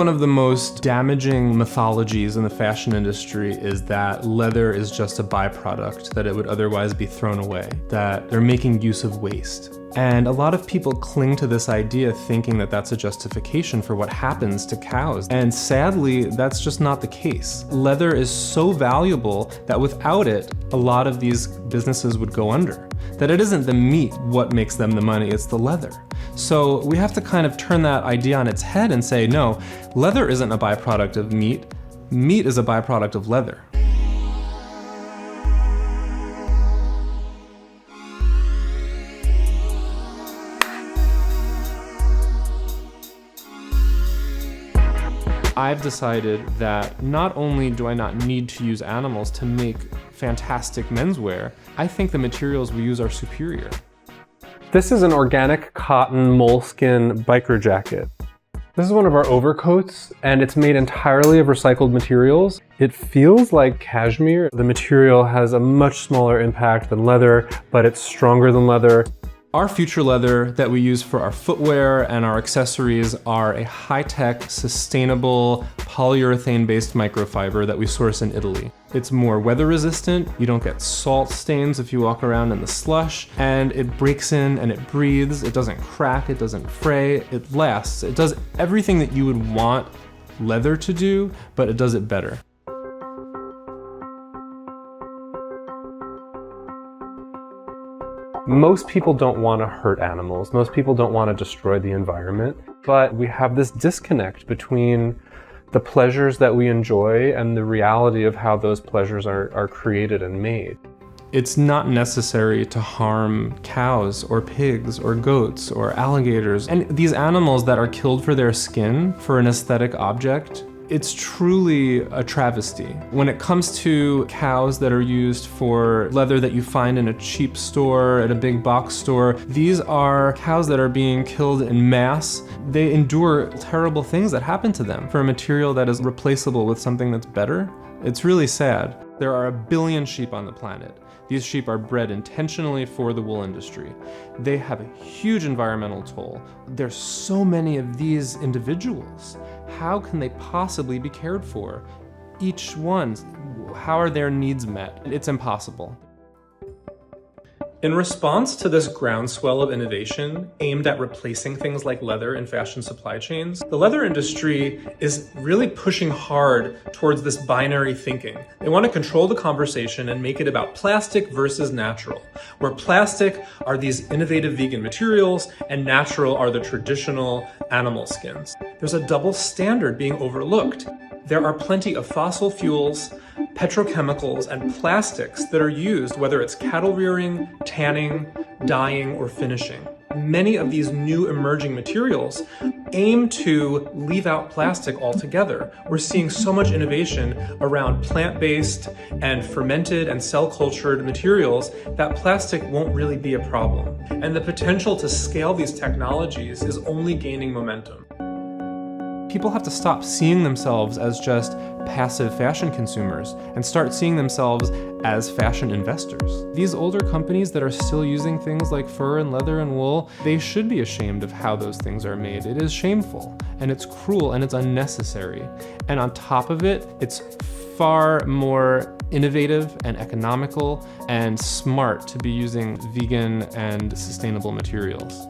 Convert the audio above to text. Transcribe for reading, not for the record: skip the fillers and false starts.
one of the most damaging mythologies in the fashion industry is that leather is just a byproduct, that it would otherwise be thrown away, that they're making use of waste. And a lot of people cling to this idea thinking that that's a justification for what happens to cows. And sadly, that's just not the case. Leather is so valuable that without it, a lot of these businesses would go under. That it isn't the meat what makes them the money, it's the leather. So we have to kind of turn that idea on its head and say, no, leather isn't a byproduct of meat. Meat is a byproduct of leather. I've decided that not only do I not need to use animals to make fantastic menswear, I think the materials we use are superior. This is an organic cotton moleskin biker jacket. This is one of our overcoats, and it's made entirely of recycled materials. It feels like cashmere. The material has a much smaller impact than leather, but it's stronger than leather. Our future leather that we use for our footwear and our accessories are a high-tech, sustainable, polyurethane-based microfiber that we source in Italy. It's more weather-resistant, you don't get salt stains if you walk around in the slush, and it breaks in and it breathes, it doesn't crack, it doesn't fray, it lasts. It does everything that you would want leather to do, but it does it better. Most people don't want to hurt animals. Most people don't want to destroy the environment. But we have this disconnect between the pleasures that we enjoy and the reality of how those pleasures are created and made. It's not necessary to harm cows or pigs or goats or alligators. And these animals that are killed for their skin, for an aesthetic object, it's truly a travesty. When it comes to cows that are used for leather that you find in a cheap store, at a big box store, these are cows that are being killed in mass. They endure terrible things that happen to them for a material that is replaceable with something that's better. It's really sad. There are 1 billion sheep on the planet. These sheep are bred intentionally for the wool industry. They have a huge environmental toll. There's so many of these individuals. How can they possibly be cared for? Each one, how are their needs met? It's impossible. In response to this groundswell of innovation aimed at replacing things like leather in fashion supply chains, the leather industry is really pushing hard towards this binary thinking. They want to control the conversation and make it about plastic versus natural, where plastic are these innovative vegan materials and natural are the traditional animal skins. There's a double standard being overlooked. There are plenty of fossil fuels, petrochemicals, and plastics that are used, whether it's cattle rearing, tanning, dyeing, or finishing. Many of these new emerging materials aim to leave out plastic altogether. We're seeing so much innovation around plant-based and fermented and cell-cultured materials that plastic won't really be a problem. And the potential to scale these technologies is only gaining momentum. People have to stop seeing themselves as just passive fashion consumers and start seeing themselves as fashion investors. These older companies that are still using things like fur and leather and wool, they should be ashamed of how those things are made. It is shameful, and it's cruel, and it's unnecessary. And on top of it, it's far more innovative and economical and smart to be using vegan and sustainable materials.